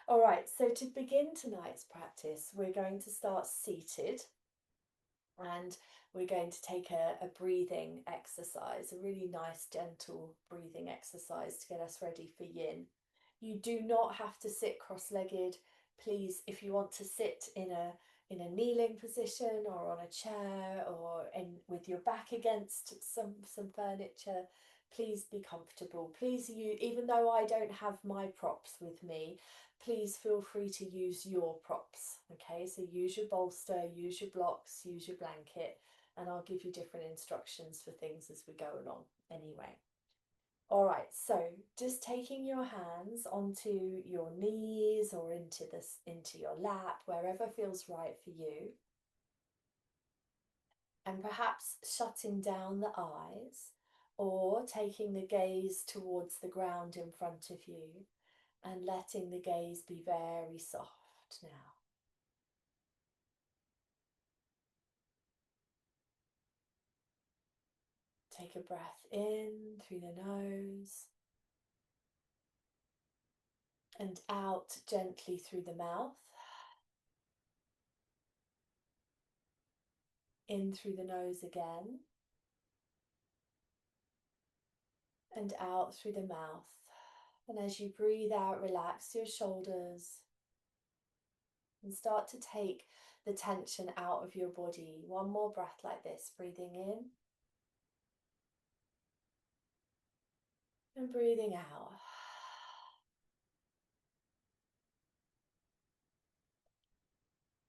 All right, so to begin tonight's practice, we're going to start seated and we're going to take a breathing exercise, a really nice, gentle breathing exercise to get us ready for yin. You do not have to sit cross-legged. Please, if you want to sit in a kneeling position or on a chair or with your back against some furniture, please be comfortable. Please, even though I don't have my props with me, please feel free to use your props. Okay, so use your bolster, use your blocks, use your blanket, and I'll give you different instructions for things as we go along anyway. All right, so just taking your hands onto your knees or into your lap, wherever feels right for you, and perhaps shutting down the eyes or taking the gaze towards the ground in front of you and letting the gaze be very soft now. Take a breath in through the nose and out gently through the mouth. In through the nose again and out through the mouth. And as you breathe out, relax your shoulders and start to take the tension out of your body. One more breath like this, breathing in and breathing out.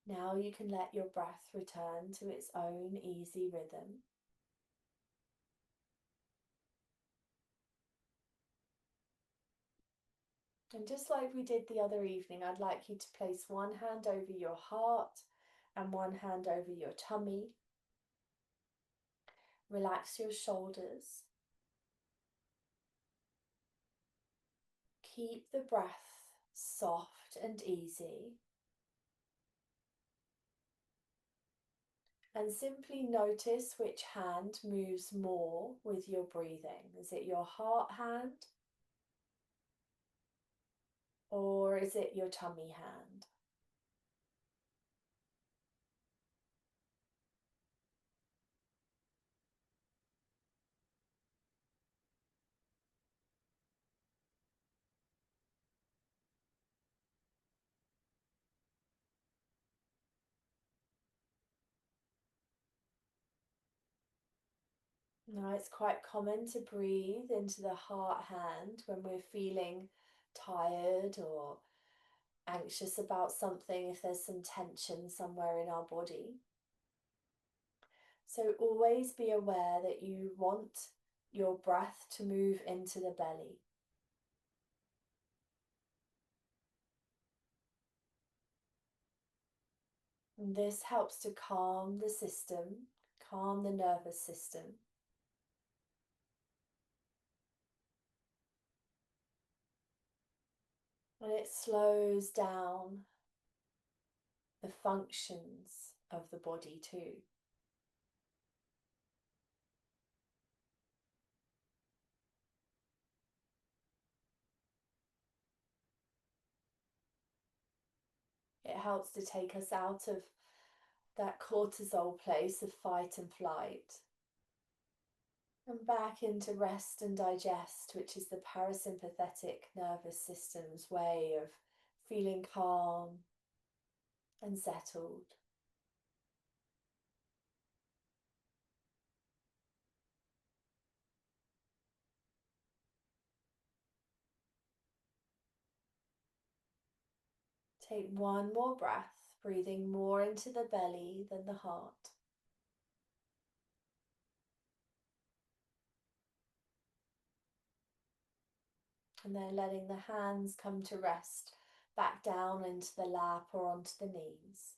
Now you can let your breath return to its own easy rhythm. And just like we did the other evening, I'd like you to place one hand over your heart and one hand over your tummy. Relax your shoulders. Keep the breath soft and easy. And simply notice which hand moves more with your breathing. Is it your heart hand? Or is it your tummy hand? Now it's quite common to breathe into the heart hand when we're feeling tired or anxious about something, if there's some tension somewhere in our body. So always be aware that you want your breath to move into the belly. And this helps to calm the system, calm the nervous system. And it slows down the functions of the body too. It helps to take us out of that cortisol place of fight and flight and back into rest and digest, which is the parasympathetic nervous system's way of feeling calm and settled. Take one more breath, breathing more into the belly than the heart. And then letting the hands come to rest back down into the lap or onto the knees.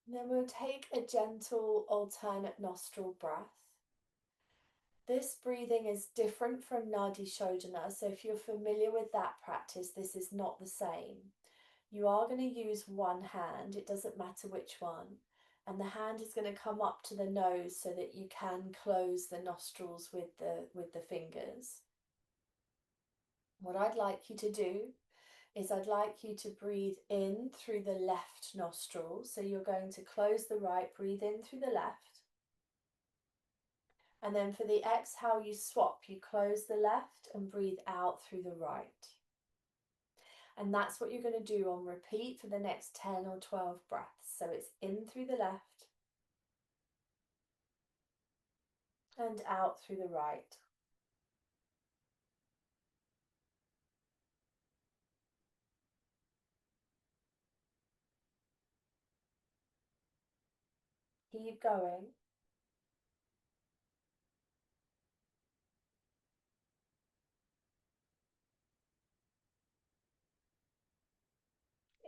And then we'll take a gentle alternate nostril breath. This breathing is different from Nadi Shodhana, so if you're familiar with that practice, this is not the same. you are going to use one hand, it doesn't matter which one, and the hand is going to come up to the nose so that you can close the nostrils with the fingers. What I'd like you to do is I'd like you to breathe in through the left nostril. So you're going to close the right, breathe in through the left. And then for the exhale, you swap, you close the left and breathe out through the right. And that's what you're going to do on repeat for the next 10 or 12 breaths. So it's in through the left and out through the right. Keep going.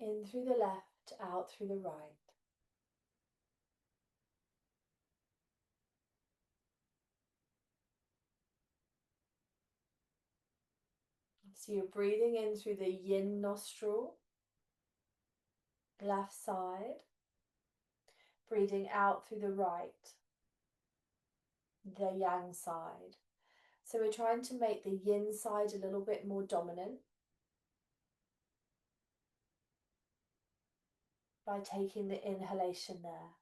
In through the left, out through the right. So you're breathing in through the yin nostril, left side, breathing out through the right, the yang side. So we're trying to make the yin side a little bit more dominant by taking the inhalation there.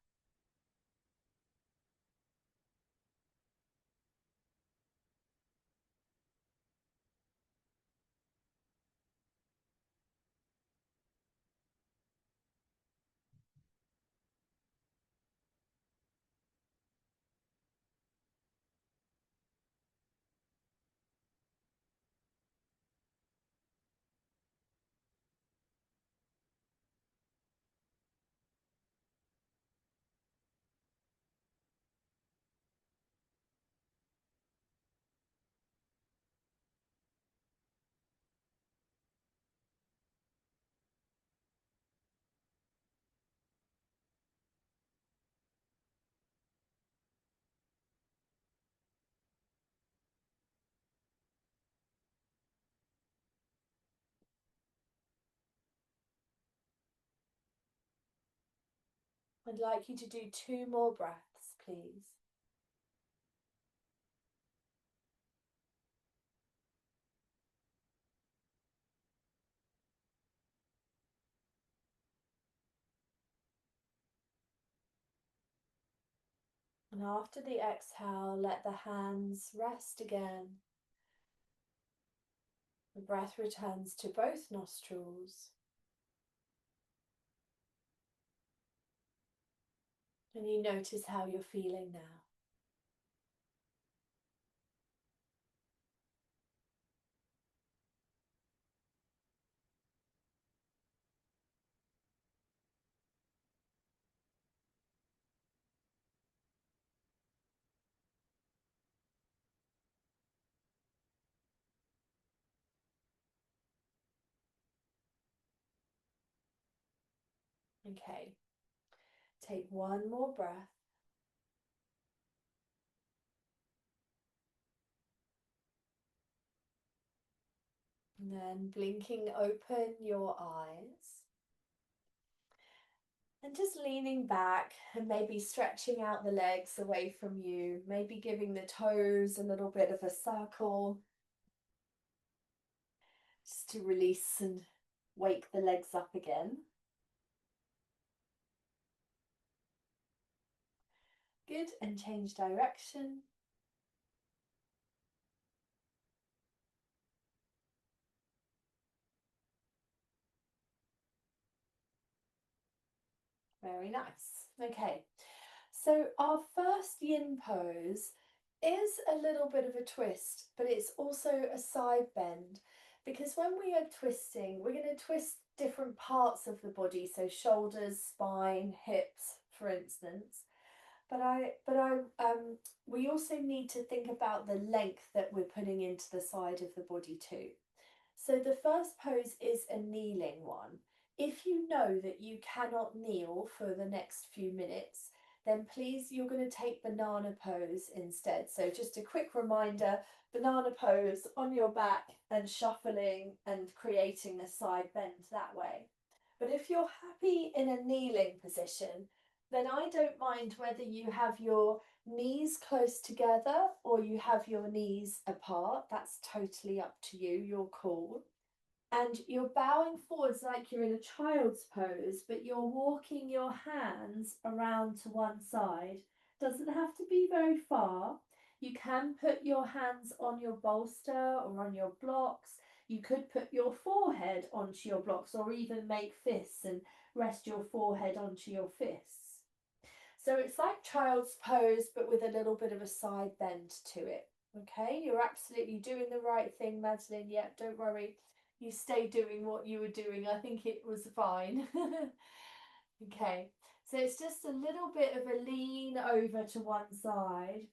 I'd like you to do 2 more breaths, please. And after the exhale, let the hands rest again. The breath returns to both nostrils. And you notice how you're feeling now. Okay. Take 1 more breath. And then blinking open your eyes. And just leaning back and maybe stretching out the legs away from you, maybe giving the toes a little bit of a circle, just to release and wake the legs up again. Good, and change direction. Very nice. Okay, so our first yin pose is a little bit of a twist, but it's also a side bend, because when we are twisting, we're going to twist different parts of the body, so shoulders, spine, hips, for instance. We also need to think about the length that we're putting into the side of the body too. So the first pose is a kneeling one. If you know that you cannot kneel for the next few minutes, then please, you're going to take banana pose instead. So just a quick reminder, banana pose on your back and shuffling and creating a side bend that way. But if you're happy in a kneeling position, then I don't mind whether you have your knees close together or you have your knees apart. That's totally up to you, your call. And you're bowing forwards like you're in a child's pose, but you're walking your hands around to one side. Doesn't have to be very far. You can put your hands on your bolster or on your blocks. You could put your forehead onto your blocks or even make fists and rest your forehead onto your fists. So it's like child's pose, but with a little bit of a side bend to it. Okay, you're absolutely doing the right thing, Madeline. Yep, don't worry. You stay doing what you were doing. I think it was fine. Okay, so it's just a little bit of a lean over to one side.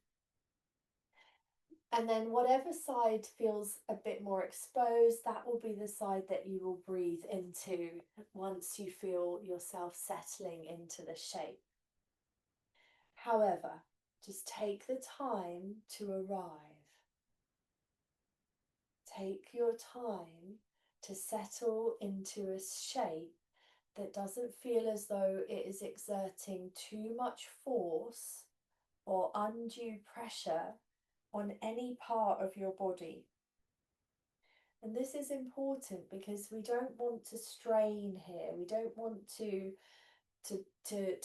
And then whatever side feels a bit more exposed, that will be the side that you will breathe into once you feel yourself settling into the shape. However, just take the time to arrive. Take your time to settle into a shape that doesn't feel as though it is exerting too much force or undue pressure on any part of your body. And this is important because we don't want to strain here. We don't want to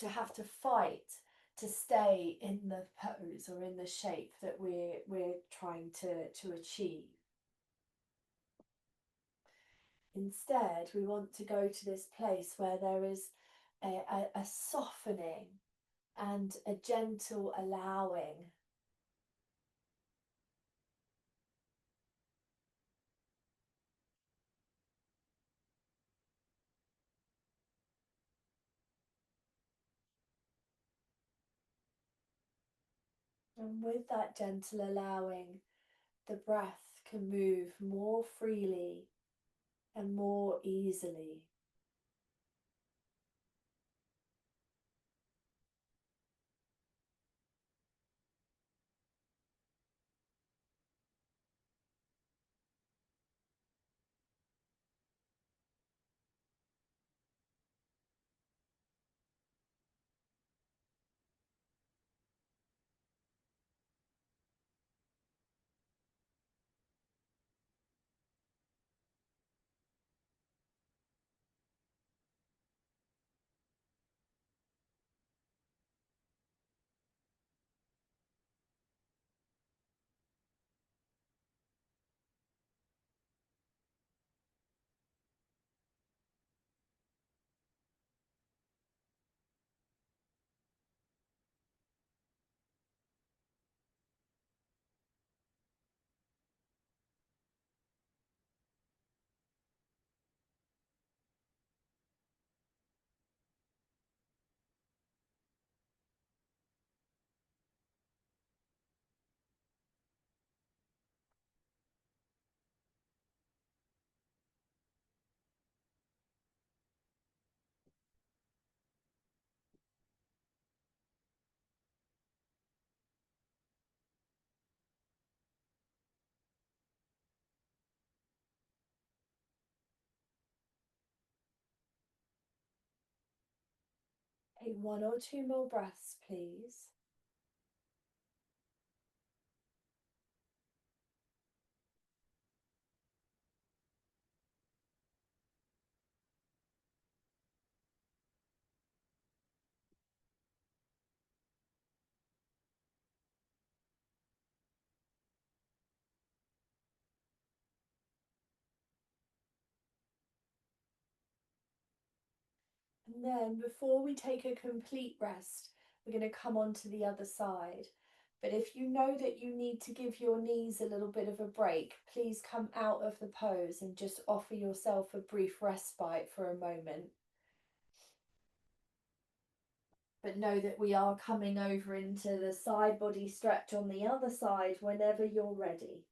have to fight to stay in the pose or in the shape that we're trying to achieve. Instead, we want to go to this place where there is a softening and a gentle allowing. And with that gentle allowing, the breath can move more freely and more easily. Take one or two more breaths, please. And then before we take a complete rest, we're going to come on to the other side. But if you know that you need to give your knees a little bit of a break, please come out of the pose and just offer yourself a brief respite for a moment. But know that we are coming over into the side body stretch on the other side whenever you're ready.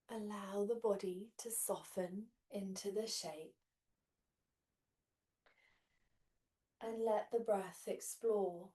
Allow the body to soften into the shape and let the breath explore.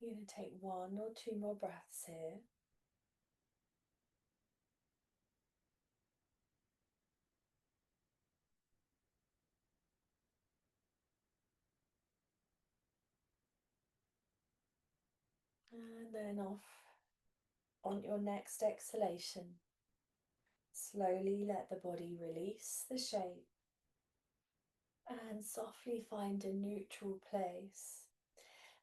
You're going to take 1 or 2 more breaths here. And then off on your next exhalation. Slowly let the body release the shape and softly find a neutral place.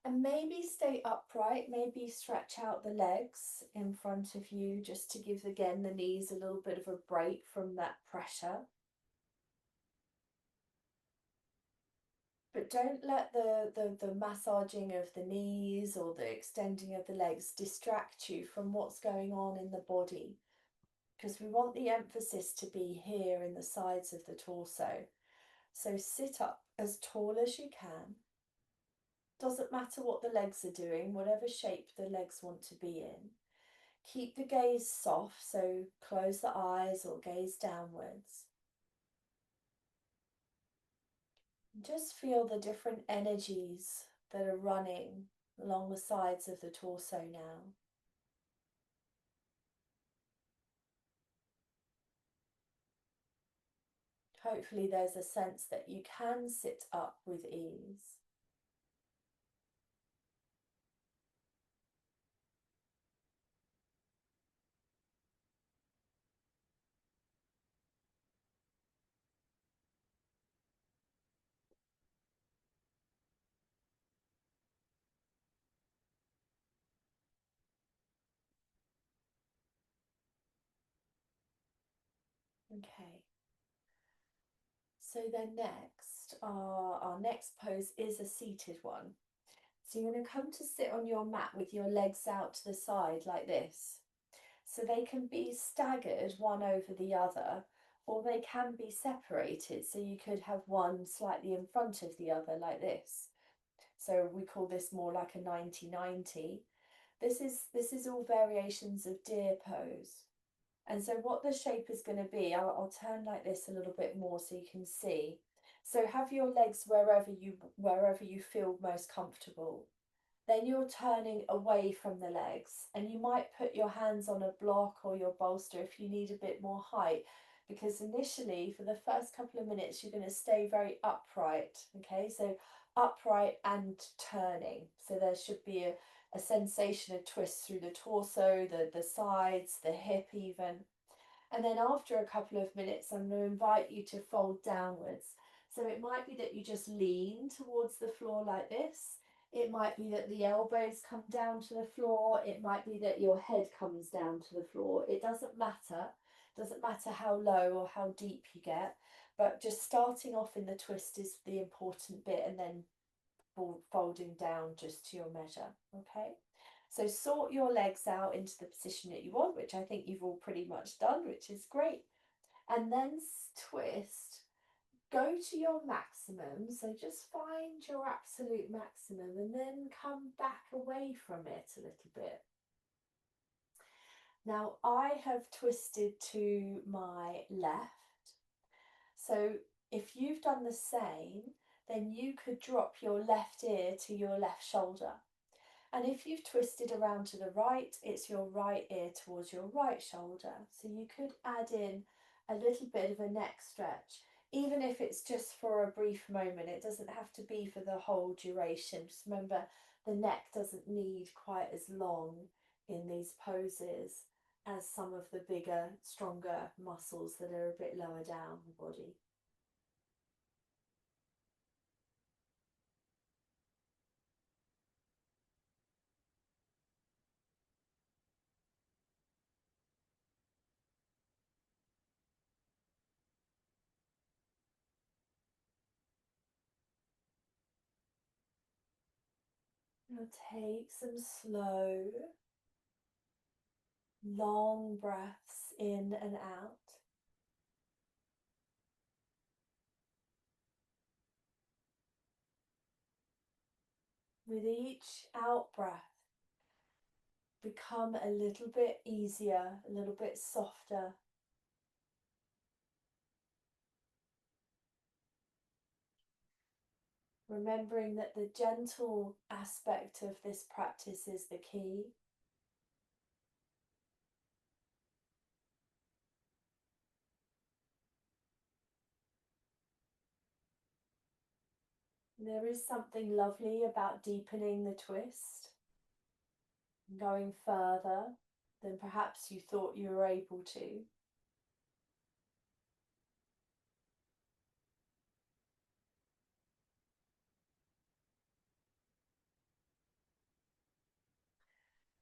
And maybe stay upright, maybe stretch out the legs in front of you just to give again the knees a little bit of a break from that pressure. But don't let the massaging of the knees or the extending of the legs distract you from what's going on in the body, because we want the emphasis to be here in the sides of the torso. So sit up as tall as you can. Doesn't matter what the legs are doing, whatever shape the legs want to be in. Keep the gaze soft, so close the eyes or gaze downwards. Just feel the different energies that are running along the sides of the torso now. Hopefully there's a sense that you can sit up with ease. Okay. So then next, our next pose is a seated one. So you're going to come to sit on your mat with your legs out to the side like this. So they can be staggered one over the other, or they can be separated. So you could have one slightly in front of the other like this. So we call this more like a 90-90. This is all variations of deer pose. And so what the shape is going to be, I'll turn like this a little bit more so you can see. So have your legs wherever you feel most comfortable. Then you're turning away from the legs, and you might put your hands on a block or your bolster if you need a bit more height, because initially for the first couple of minutes you're going to stay very upright. Okay, so upright and turning, so there should be a sensation of twist through the torso, the sides, the hip even. And then after a couple of minutes, I'm going to invite you to fold downwards. So it might be that you just lean towards the floor like this. It might be that the elbows come down to the floor. It might be that your head comes down to the floor. It doesn't matter. It doesn't matter how low or how deep you get. But just starting off in the twist is the important bit, and then folding down just to your measure. Okay. So sort your legs out into the position that you want, which I think you've all pretty much done, which is great. And then twist go to your maximum. So just find your absolute maximum and then come back away from it a little bit. Now I have twisted to my left. So if you've done the same, then you could drop your left ear to your left shoulder. And if you've twisted around to the right, it's your right ear towards your right shoulder. So you could add in a little bit of a neck stretch, even if it's just for a brief moment. It doesn't have to be for the whole duration. Just remember, the neck doesn't need quite as long in these poses as some of the bigger, stronger muscles that are a bit lower down the body. Now take some slow, long breaths in and out. With each out breath, become a little bit easier, a little bit softer. Remembering that the gentle aspect of this practice is the key. There is something lovely about deepening the twist, going further than perhaps you thought you were able to.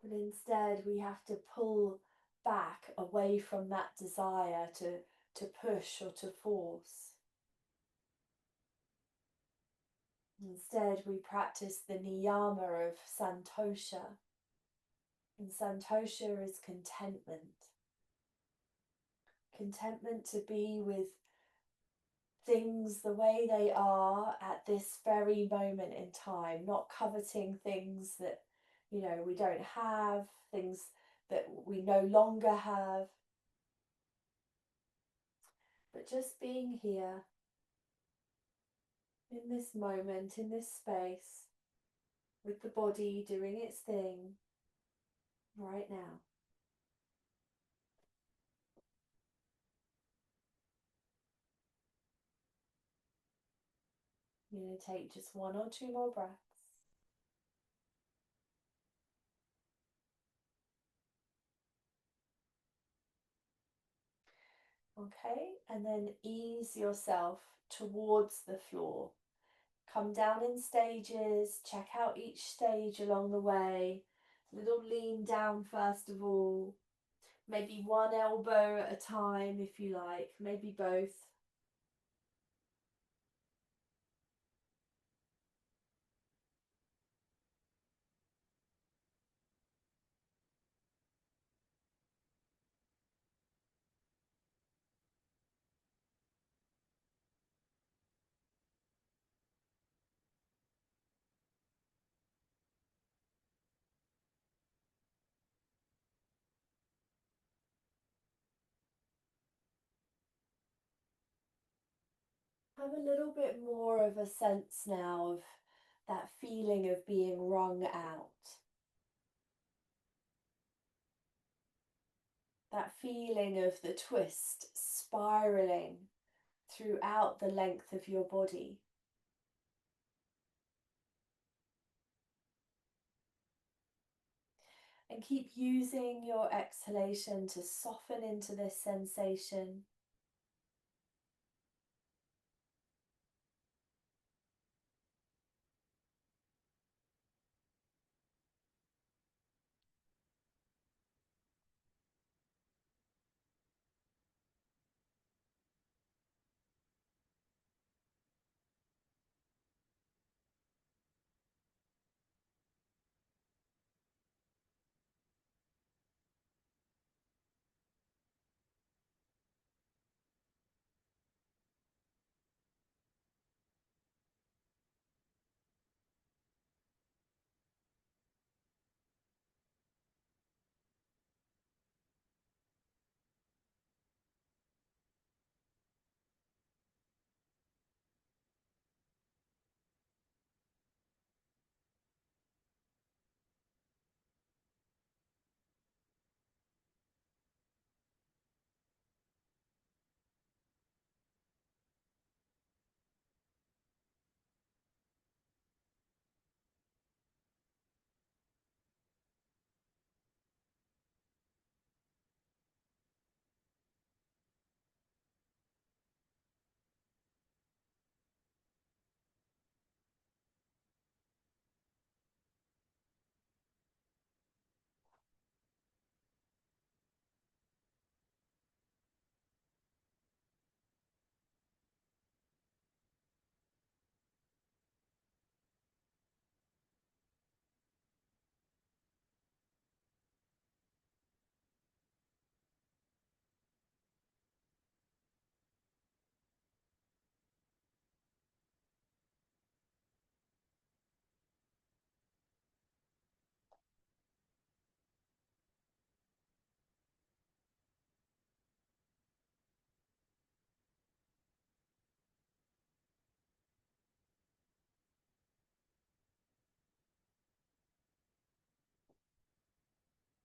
But instead, we have to pull back away from that desire to push or to force. Instead, we practice the niyama of santosha. And santosha is contentment. Contentment to be with things the way they are at this very moment in time, not coveting things that, we don't have, things that we no longer have, but just being here in this moment, in this space, with the body doing its thing right now. You're going to take just one or two more breaths. Okay, and then ease yourself towards the floor. Come down in stages, check out each stage along the way. Little lean down first of all. Maybe one elbow at a time if you like, maybe both. Have a little bit more of a sense now of that feeling of being wrung out. That feeling of the twist spiraling throughout the length of your body. And keep using your exhalation to soften into this sensation.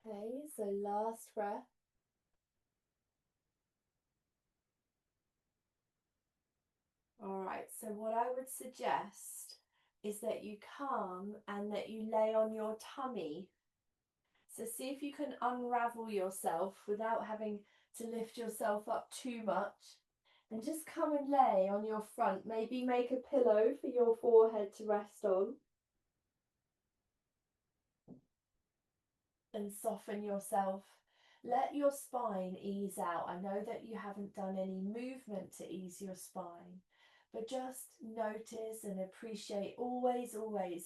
Okay, so last breath. All right, so what I would suggest is that you come and that you lay on your tummy. So see if you can unravel yourself without having to lift yourself up too much. And just come and lay on your front. Maybe make a pillow for your forehead to rest on. And soften yourself. Let your spine ease out. I know that you haven't done any movement to ease your spine, but just notice and appreciate always,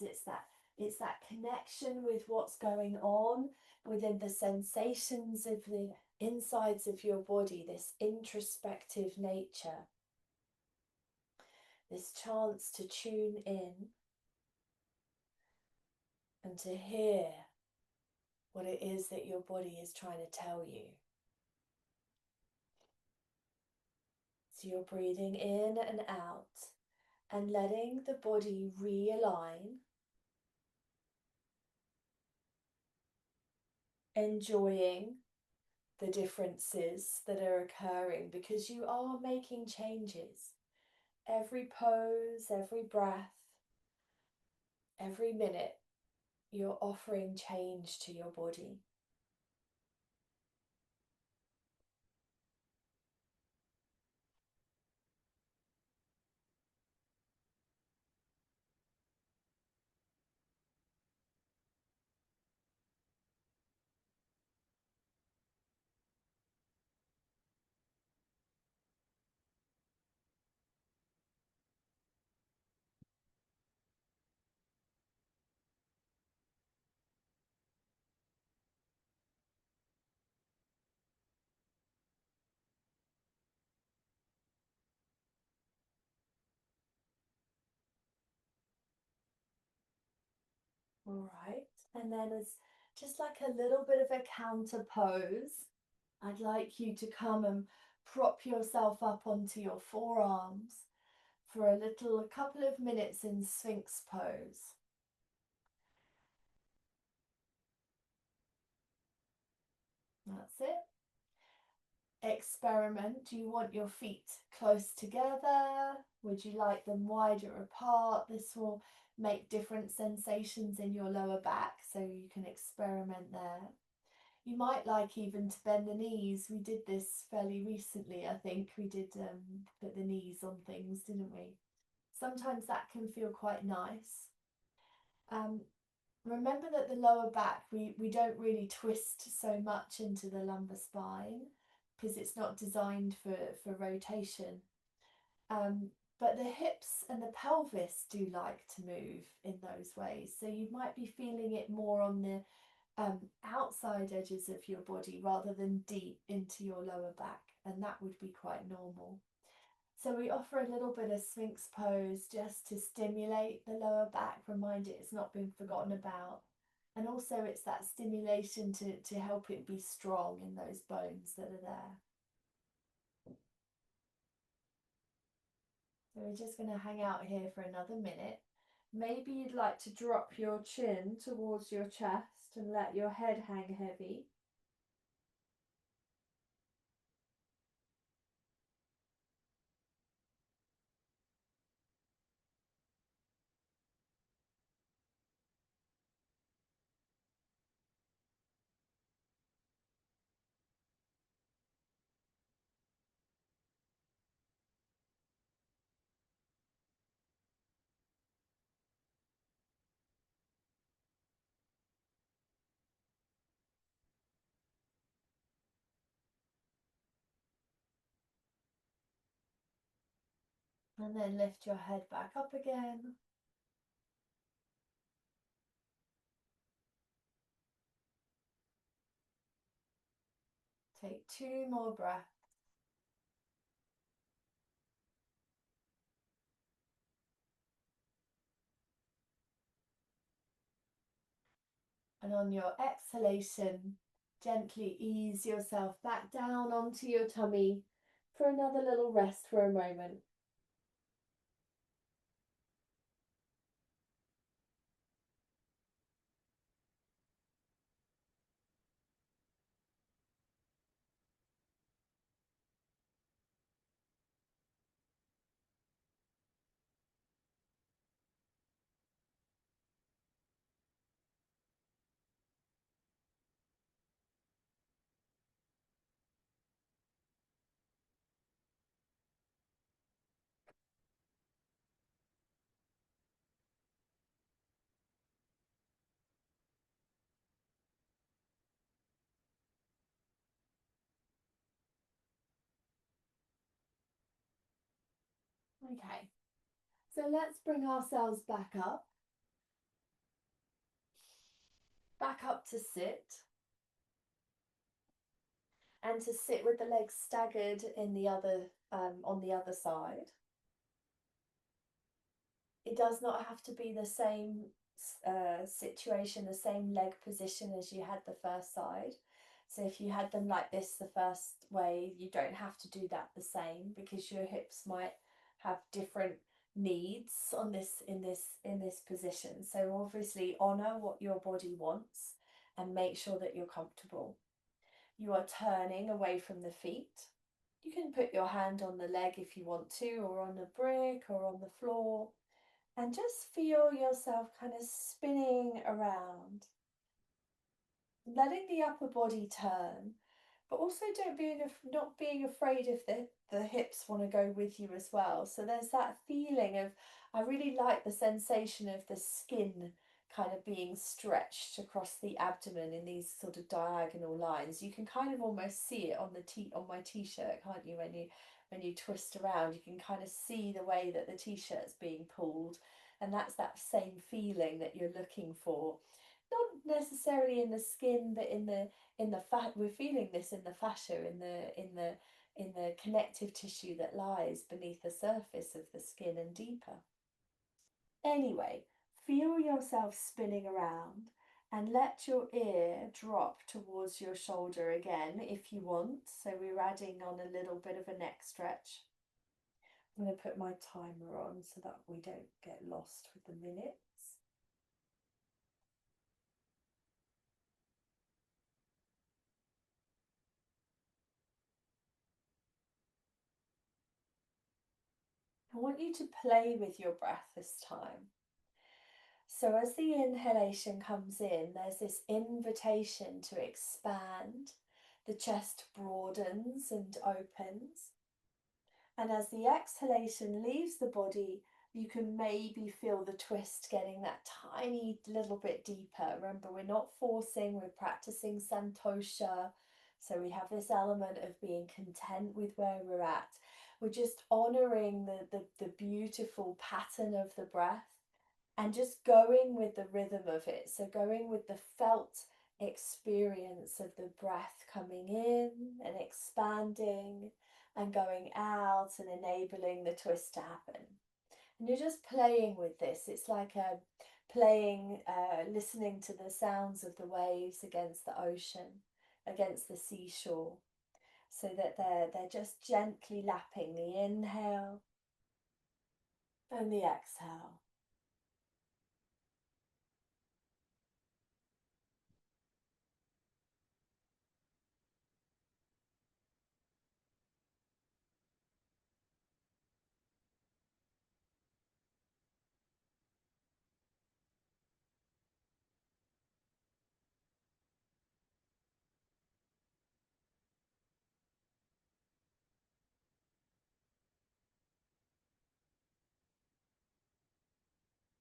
it's that connection with what's going on within the sensations of the insides of your body, this introspective nature, this chance to tune in and to hear what it is that your body is trying to tell you. So you're breathing in and out and letting the body realign, enjoying the differences that are occurring because you are making changes. Every pose, every breath, every minute, you're offering change to your body. All right, and then as just like a little bit of a counter pose, I'd like you to come and prop yourself up onto your forearms for a couple of minutes in Sphinx pose. That's it. Experiment. Do you want your feet close together? Would you like them wider apart? This will make different sensations in your lower back, so you can experiment there. You might like even to bend the knees. We did this fairly recently, I think. We did put the knees on things, didn't we? Sometimes that can feel quite nice. Remember that the lower back, we don't really twist so much into the lumbar spine because it's not designed for rotation. But the hips and the pelvis do like to move in those ways. So you might be feeling it more on the outside edges of your body rather than deep into your lower back. And that would be quite normal. So we offer a little bit of Sphinx pose just to stimulate the lower back, remind it it's not been forgotten about. And also it's that stimulation to help it be strong in those bones that are there. So we're just going to hang out here for another minute. Maybe you'd like to drop your chin towards your chest and let your head hang heavy. And then lift your head back up again. Take 2 more breaths. And on your exhalation, gently ease yourself back down onto your tummy for another little rest for a moment. Okay, so let's bring ourselves back up to sit, and to sit with the legs staggered in the other on the other side. It does not have to be the same situation, the same leg position as you had the first side. So if you had them like this the first way, you don't have to do that the same, because your hips might have different needs on this position. So obviously honor what your body wants and make sure that you're comfortable. You are turning away from the feet. You can put your hand on the leg if you want to, or on the brick or on the floor, and just feel yourself kind of spinning around, letting the upper body turn, but also not being afraid if the hips want to go with you as well. So there's that feeling of, I really like the sensation of the skin kind of being stretched across the abdomen in these sort of diagonal lines. You can kind of almost see it on on my t-shirt, can't you? When you twist around, you can kind of see the way that the t-shirt's being pulled, and that's that same feeling that you're looking for. Not necessarily in the skin, but in the fat. We're feeling this in the fascia, in the connective tissue that lies beneath the surface of the skin and deeper. Anyway, feel yourself spinning around, and let your ear drop towards your shoulder again if you want. So we're adding on a little bit of a neck stretch. I'm going to put my timer on so that we don't get lost with the minutes. I want you to play with your breath this time. So as the inhalation comes in, there's this invitation to expand. The chest broadens and opens. And as the exhalation leaves the body, you can maybe feel the twist getting that tiny little bit deeper. Remember, we're not forcing, we're practicing santosha. So we have this element of being content with where we're at. We're just honoring the beautiful pattern of the breath and just going with the rhythm of it. So going with the felt experience of the breath coming in and expanding and going out and enabling the twist to happen. And you're just playing with this. It's like a playing, listening to the sounds of the waves against the ocean, against the seashore, so that they're just gently lapping the inhale and the exhale.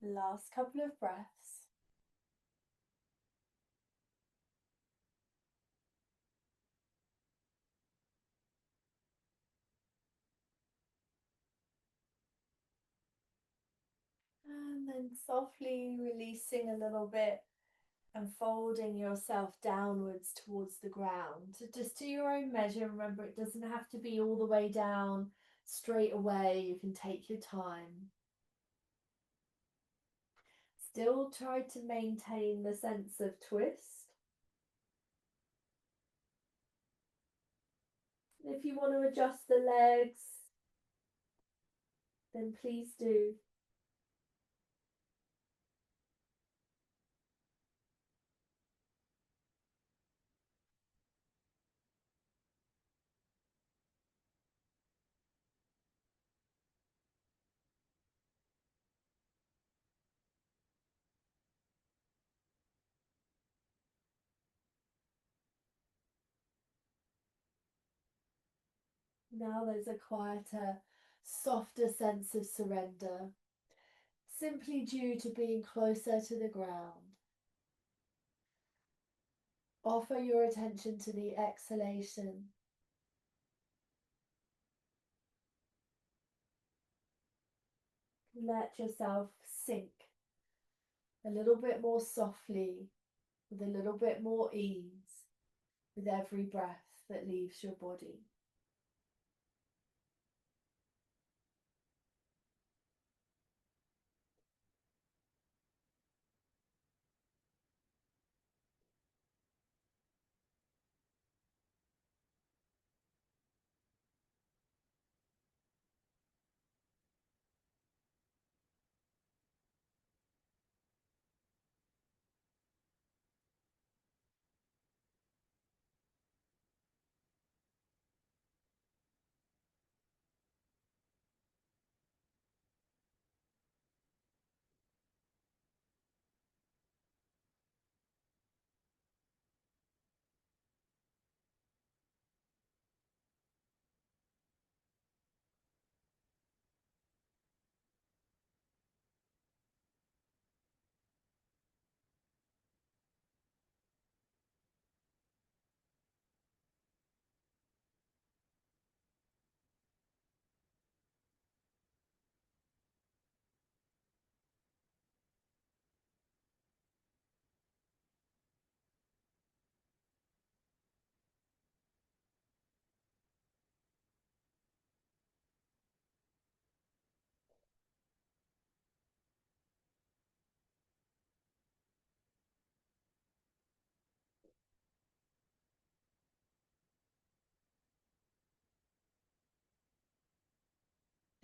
Last couple of breaths. And then softly releasing a little bit and folding yourself downwards towards the ground. So just to your own measure. Remember, it doesn't have to be all the way down straight away. You can take your time. Still try to maintain the sense of twist. If you want to adjust the legs, then please do. Now there's a quieter, softer sense of surrender, simply due to being closer to the ground. Offer your attention to the exhalation. let yourself sink a little bit more softly, with a little bit more ease, with every breath that leaves your body.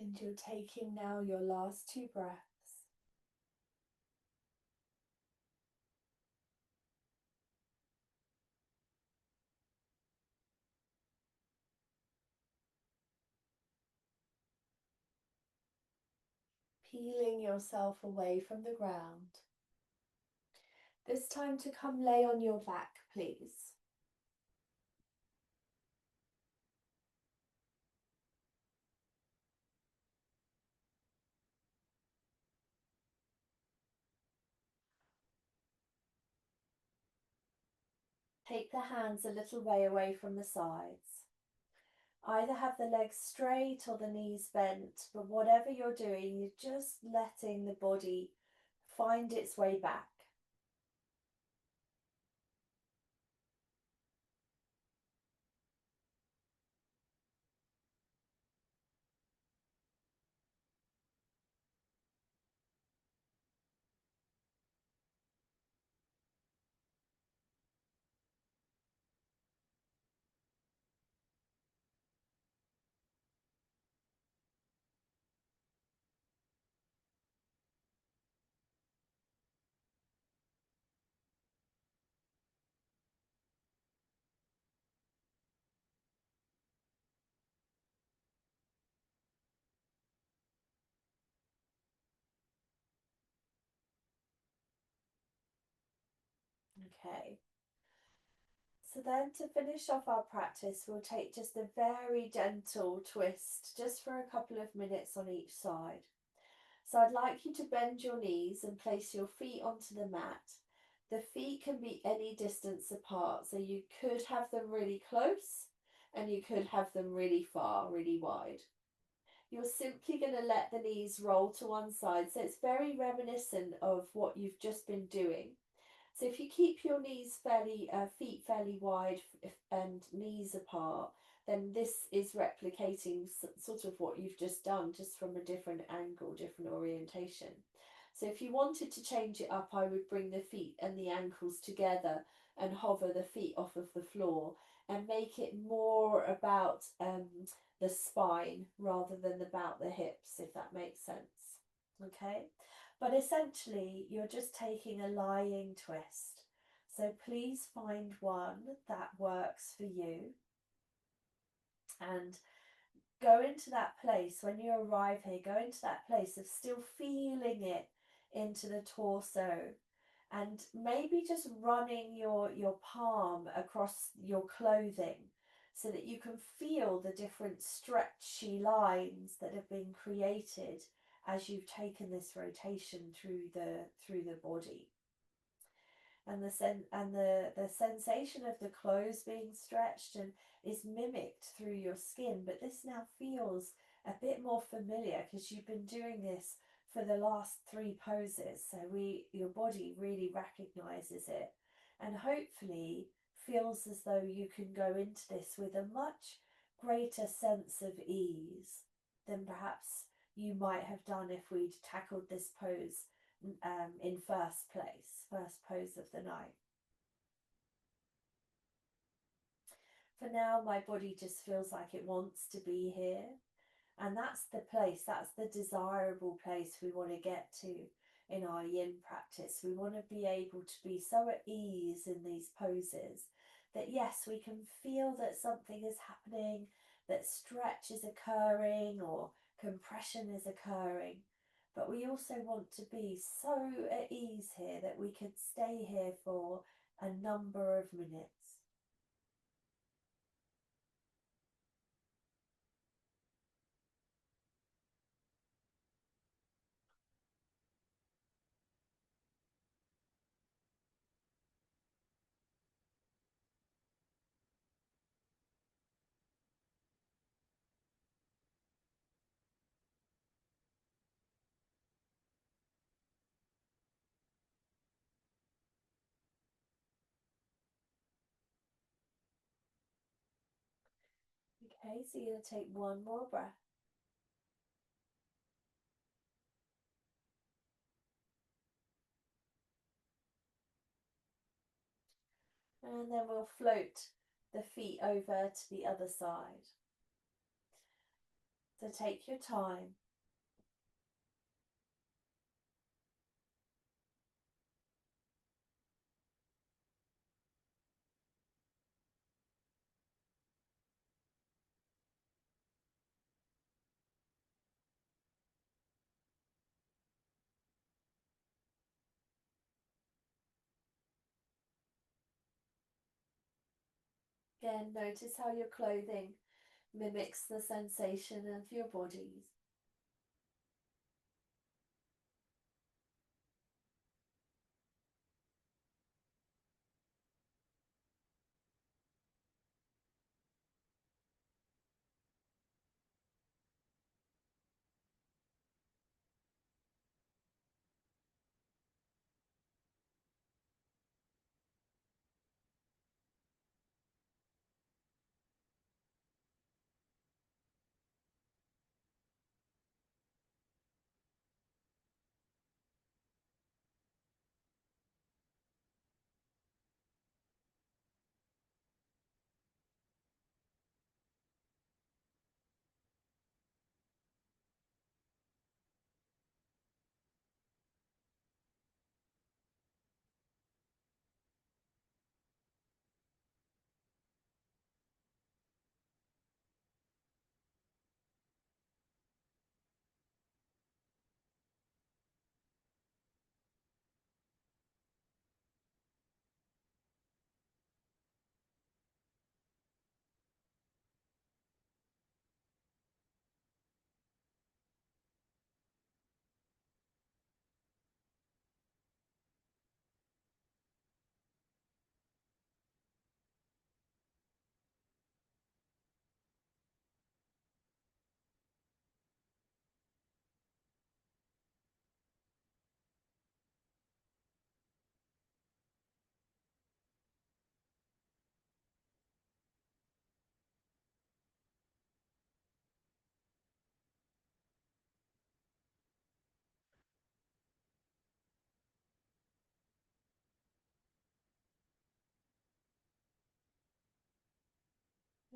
And you're taking now your last two breaths. Peeling yourself away from the ground. This time to come lay on your back, please. Take the hands a little way away from the sides. Either have the legs straight or the knees bent, but whatever you're doing, you're just letting the body find its way back. Okay. So then to finish off our practice, we'll take just a very gentle twist, just for a couple of minutes on each side. So I'd like you to bend your knees and place your feet onto the mat. The feet can be any distance apart, so you could have them really close and you could have them really far, really wide. You're simply going to let the knees roll to one side, so it's very reminiscent of what you've just been doing. So if you keep your feet fairly wide and knees apart, then this is replicating sort of what you've just done, just from a different angle, different orientation. So if you wanted to change it up, I would bring the feet and the ankles together and hover the feet off of the floor and make it more about the spine rather than about the hips, if that makes sense. Okay. But essentially, you're just taking a lying twist. So please find one that works for you and go into that place when you arrive here. Go into that place of still feeling it into the torso and maybe just running your palm across your clothing so that you can feel the different stretchy lines that have been created as you've taken this rotation through the body, and the sensation of the clothes being stretched and is mimicked through your skin, but this now feels a bit more familiar because you've been doing this for the last three poses. So your body really recognizes it and hopefully feels as though you can go into this with a much greater sense of ease than perhaps you might have done if we'd tackled this pose in first place, first pose of the night. For now, my body just feels like it wants to be here. And that's the place, that's the desirable place we want to get to in our yin practice. We want to be able to be so at ease in these poses that, yes, we can feel that something is happening, that stretch is occurring or compression is occurring. But we also want to be so at ease here that we could stay here for a number of minutes. Okay, so you're going to take one more breath. And then we'll float the feet over to the other side. So take your time. Again, notice how your clothing mimics the sensation of your bodies.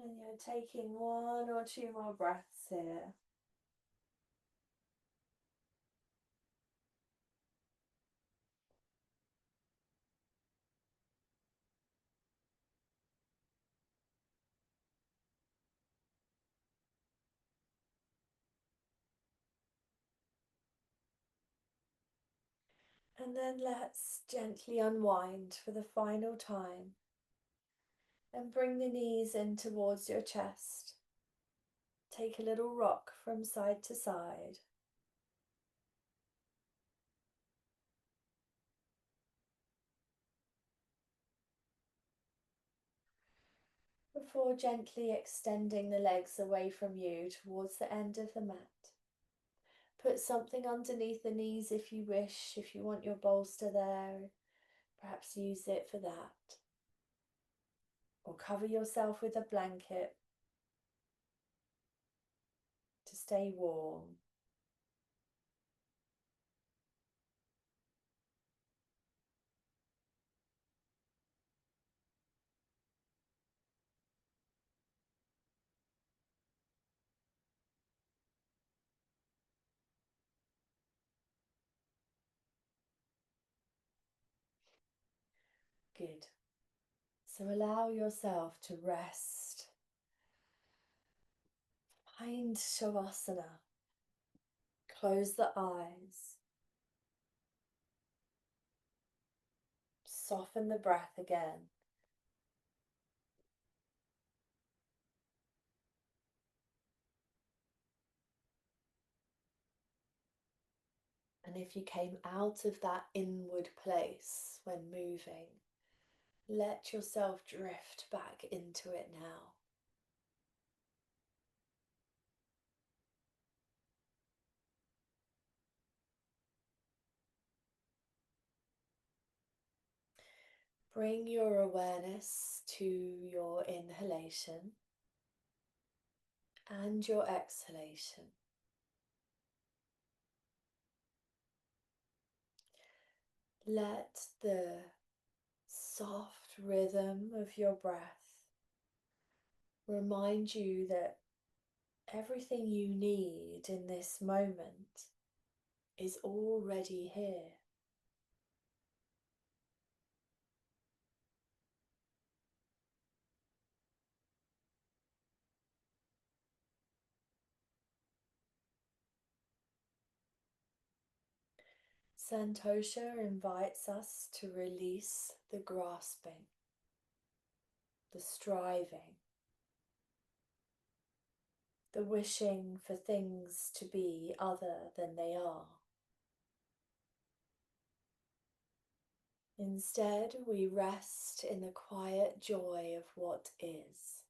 And you're taking one or two more breaths here. And then let's gently unwind for the final time and bring the knees in towards your chest. Take a little rock from side to side. Before gently extending the legs away from you towards the end of the mat. Put something underneath the knees if you wish, if you want your bolster there, perhaps use it for that. Or cover yourself with a blanket to stay warm. Good. So allow yourself to rest. Find Shavasana. Close the eyes. Soften the breath again. And if you came out of that inward place when moving, let yourself drift back into it now. Bring your awareness to your inhalation and your exhalation. Let the soft rhythm of your breath remind you that everything you need in this moment is already here. Santosha invites us to release the grasping, the striving, the wishing for things to be other than they are. Instead, we rest in the quiet joy of what is.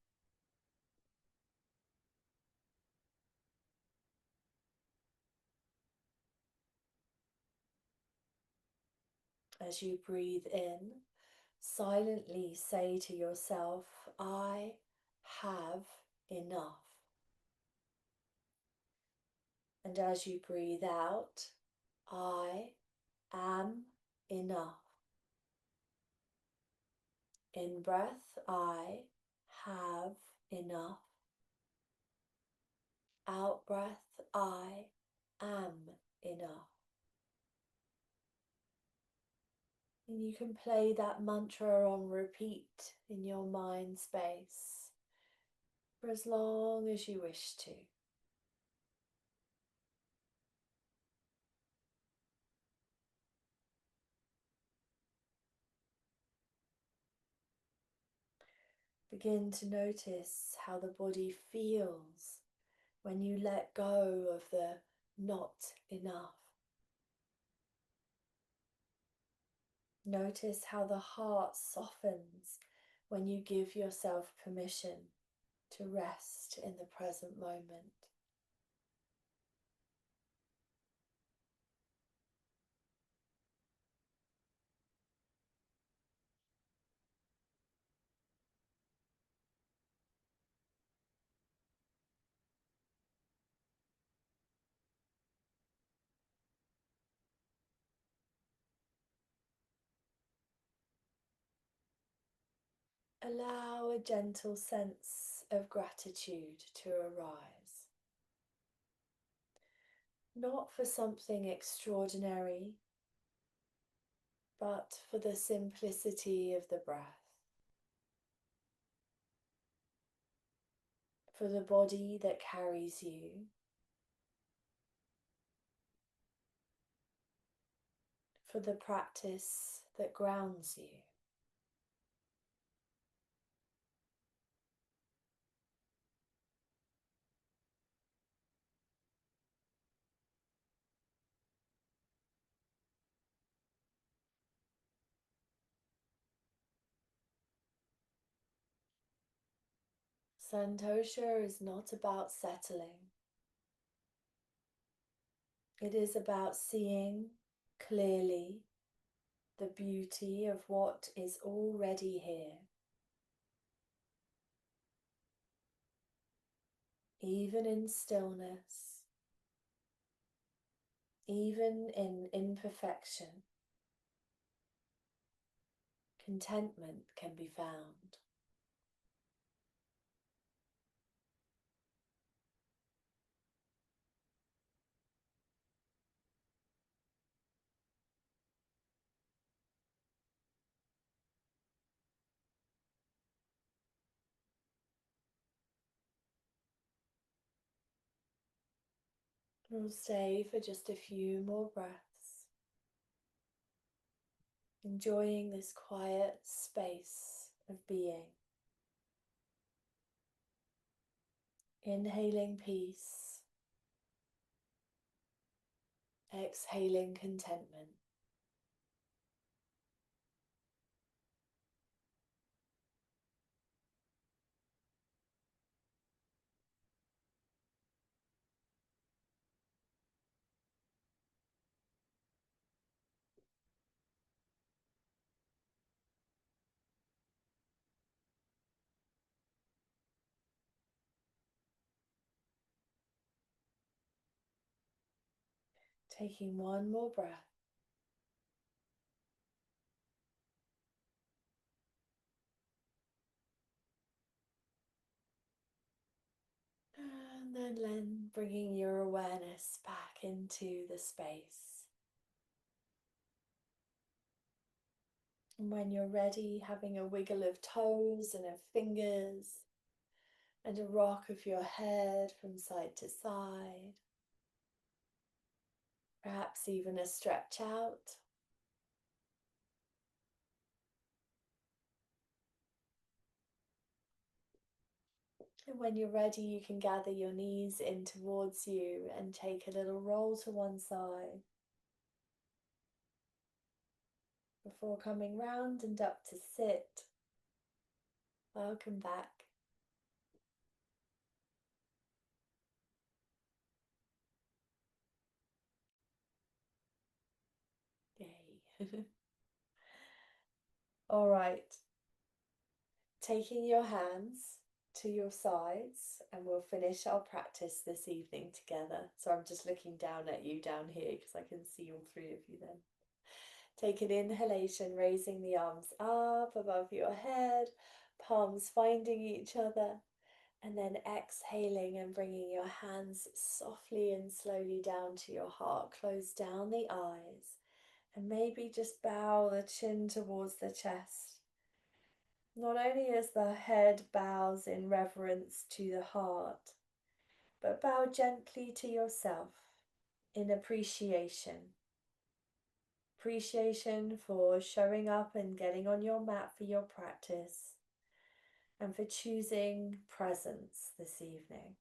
As you breathe in, silently say to yourself, I have enough. And as you breathe out, I am enough. In breath, I have enough. Out breath, I am enough. And you can play that mantra on repeat in your mind space for as long as you wish to. Begin to notice how the body feels when you let go of the not enough. Notice how the heart softens when you give yourself permission to rest in the present moment. Allow a gentle sense of gratitude to arise. Not for something extraordinary, but for the simplicity of the breath, for the body that carries you, for the practice that grounds you. Santosha is not about settling. It is about seeing clearly the beauty of what is already here, even in stillness, even in imperfection. Contentment can be found. We'll stay for just a few more breaths, enjoying this quiet space of being. Inhaling peace, exhaling contentment. Taking one more breath. And then bringing your awareness back into the space. And when you're ready, having a wiggle of toes and of fingers, and a rock of your head from side to side. Perhaps even a stretch out. And when you're ready, you can gather your knees in towards you and take a little roll to one side before coming round and up to sit. Welcome back. Yay. All right. Taking your hands to your sides, and we'll finish our practice this evening together. So I'm just looking down at you down here because I can see all three of you then. Take an inhalation, raising the arms up above your head, palms finding each other, and then exhaling and bringing your hands softly and slowly down to your heart. Close down the eyes and maybe just bow the chin towards the chest. Not only as the head bows in reverence to the heart, but bow gently to yourself in appreciation. Appreciation for showing up and getting on your mat for your practice, and for choosing presence this evening.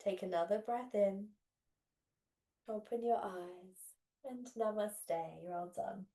Take another breath in, open your eyes, and namaste. Well done.